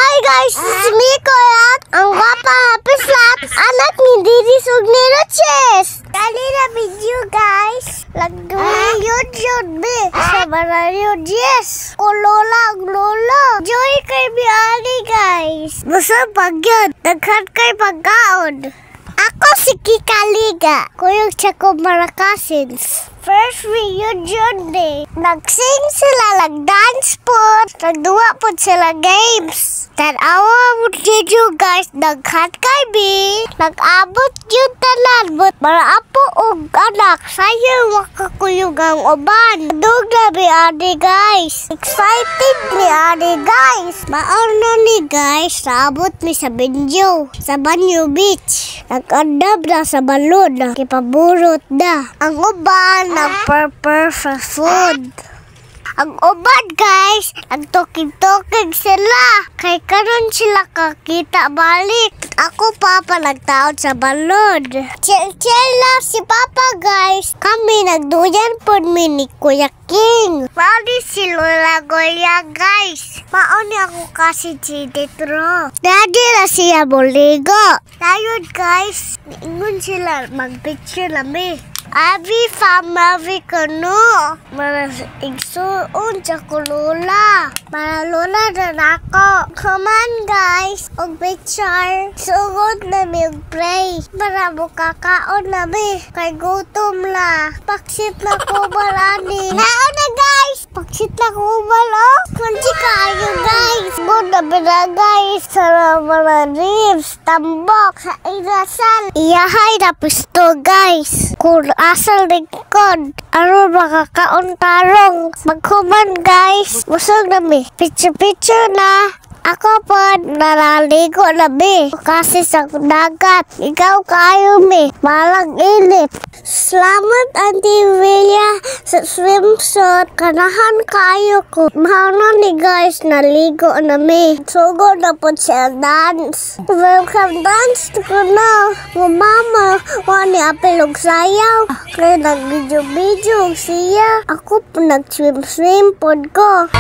Hi guys, it's me Koyat. Ang gwapa happy slap. Anak ni Didi Sugni Roches. Kali na video guys. Yun be. Sa yun yes. O lola, Joy kay Biali guys. Basta pagyod. Daghan kay pagkaon. Ako si Kika Liga. Kuyog Chaco Maracasins. First reunion day. Nagsing sila, nag-dance po. Nagduwa po sila games. Tanawa mo dito guys. Naghat kay B. Nag-abot yun tanan. But maraapo og anak. Sayang makakuyog ang uban. Dug na bi adi guys. Excited ni adi guys. Maano ni guys. Naabot mi sa Benjo. Sa Banyo Beach. Nag-andab na sa balon. Kipaburot na. Ang uban nag-purpur for food. Ang uban guys, nagtukig-tukig sila. Kay karon sila kakita balik. Ako papa nagtaod sa balon. Chill lang si papa guys. Kami nagduyan po ni Kuya King. Pwede si Lola Goya guys. Mauni ako kasi si Detro. Daddy na siya buligo. Tayo guys, ingon sila mag-picture lami. Abi family ko no. Para igsuon sa lola. Para lola na ako. Come on guys. Og picture. Sugod na mi og pray. Para bukakaon na mi. Kay gutom la. Paksit na ko balani. Nao na guys. Paksit na ko balo. Kunci kayo guys. Good na bina guys. Sa mga ribs. Tambok. Sa irasal. Iyahay na pusto guys. Kung asal lingkod. Aron makakaon tarong. Magkuman guys. Busog na mi. Picture na. Ako po nalaligo na mi. Kasi sa dagat. Ikaw kayo mi. Malang init. Salamat Auntie Villa sa swimsuit. Kanahan kayo ko. Mahal na ni guys. Naligo na mi. Sugo na po siya dance. Welcome dance ko na. Mama. Wani apilog sayaw. Kaya nag-video siya. Ako po nag-swim pod ko.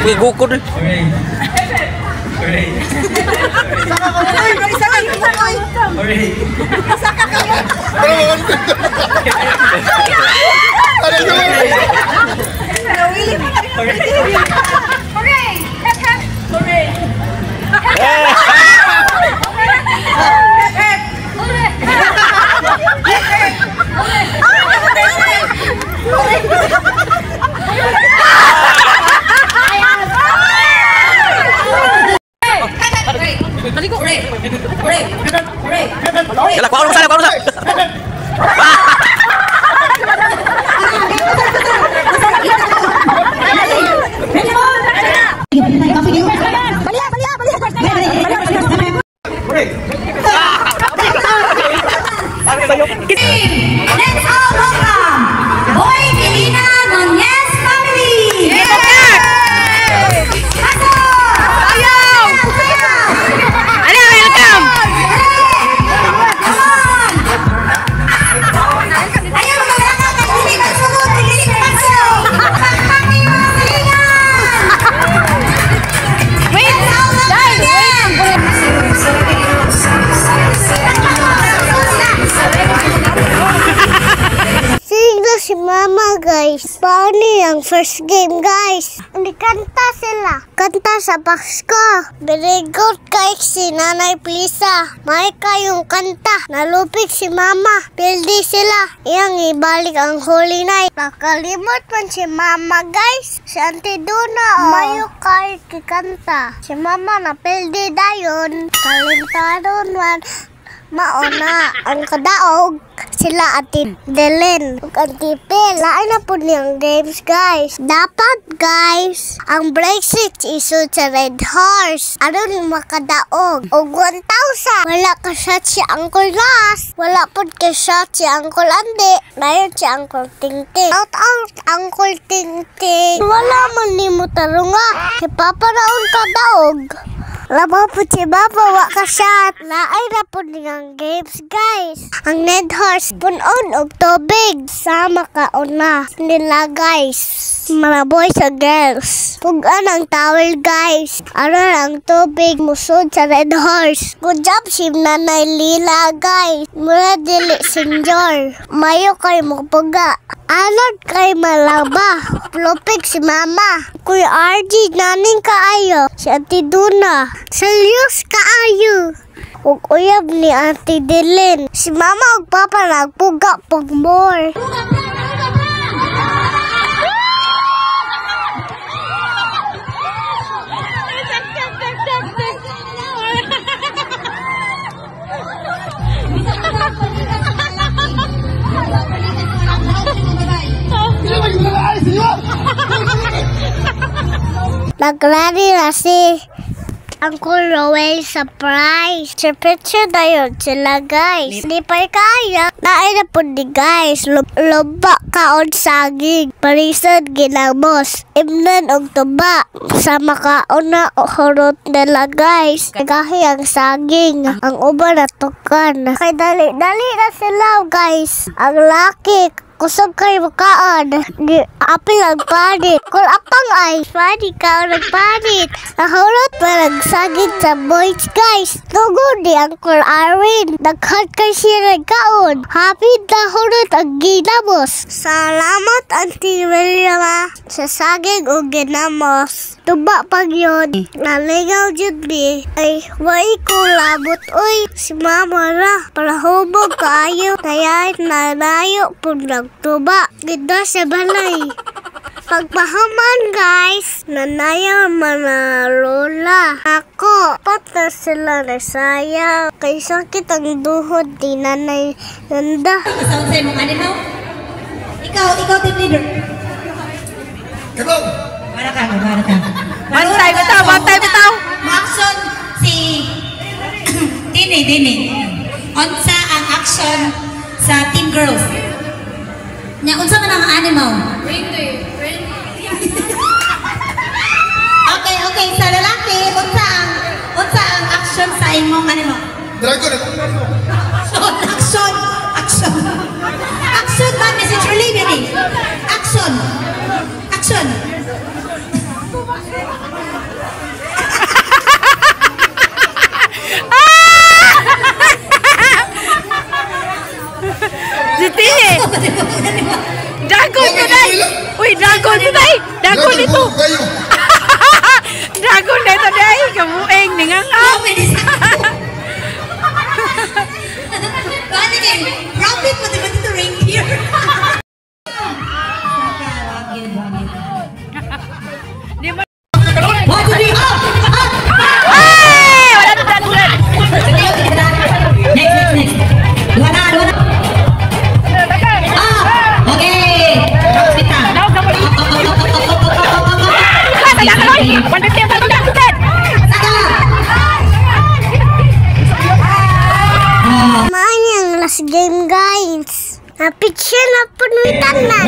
Wih, gukul deh. Yalah, kau urusan. Let's all welcome Boy Pilina ng Yes Family. Si Mama guys, paano yung first game guys? Hindi kanta sila. Kanta sa Pasko. Very good guys si Nanay Plisa. May kayong kanta. Nalupig si Mama. Pildi sila. Iyang ibalik ang Holy Night. Nakalimot man si Mama guys. Si Auntie Duna mayo kayo kikanta. Si Mama na pildi dayon. Kalintadon man. Mauna ang kadaog sila Ate Delen ug Ate Pel. Lain na po niyang games guys. Dapat guys ang bracelet isud sa Red Horse. Ano ni makadaog og 1,000. Wala ka shot si Uncle Ras. Wala po ka shot si Uncle Ande. Dayon si Uncle Tingting. Out Uncle Tingting. Wala man ni mo tarunga. Si Papa raon kadaog. Lama po si Baba, wa ka shot. Laay na po niyang games, guys. Ang Red Horse, punon og tubig. Sama ka una nila, guys. Mga boys and girls. Pugan ang towel, guys. Ano ang tubig musod sa Red Horse. Good job, si Nanay Lila, guys. Mura dili, senyor. Mayo kay mo puga. Alad kay malaba. Plopig si Mama. Kuya RG, naning kaayo. Si Ate Duna. Serious kaayo. Ug uyab ni Ate Delen. Si Mama ug Papa nagpuga pag more. Naglari na si Uncle Roel sa prize. Sa picture na yun sila guys. Di pa kaya. Naay na po di guys. Loba kaon saging. Parisad ginamos. Imnan og tuba. Sama kaon na horot nila guys. Nagahi ang saging. Ang uba na tukan. Kay dali na sila guys. Ang laki. Kusog kayo makaan. Apil ang panit. Kung apang ay, panit ka ang nagpanit. Nahulot pa nagsagit sa boys guys. Tugod di Uncle Arwin. Naghat kay siya nagkaon. Hapid nahulot ang ginamos. Salamat Auntie William sa saging o ginamos. Tuba pag yun. Naligaw dyan di. Ay, wai ko labot. Uy, si Mama na. Para hubog kayo. Kaya nanayo po nagtuba. Ganda sa balay. Pagpahaman guys. Nanaya mana lola. Ako, pata sila na sayang. Kay sakit ang duhod. Di nanay nanda. Sound sa'yo mong animal? Ikaw, team leader. Ikaw! Mana ka. Bantay bitaw! Ma-action si Dini. Unsa ang action sa Team Girls? Nya, unsa man ang animal? Reindeer. Okay, sa lalaki, unsa ang action sa imong animal? Dragon! Action man, Mrs. Olivia. Action. Si Tini! Dragon ko na! Uy, dragon ko na! Dragon ito! Dragon na ito na! Kamueng, ningangaw! Profit mo naman ito reindeer. Di ba? What to do? Ay! Wala na dalulan! Next. Dua na. Okay. Kita. Maanyang last game guys. Napicture na po ng tanan.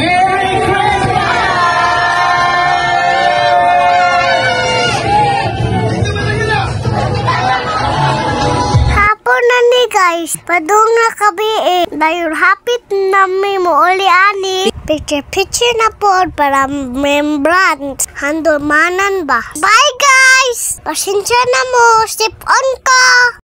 Hapon na ni guys. Padung na kabi dayon hapit na mi mo uli ani. Picture na po para remembrance. Handol manan ba? Bye guys! Pasensya na mo. Step on ka!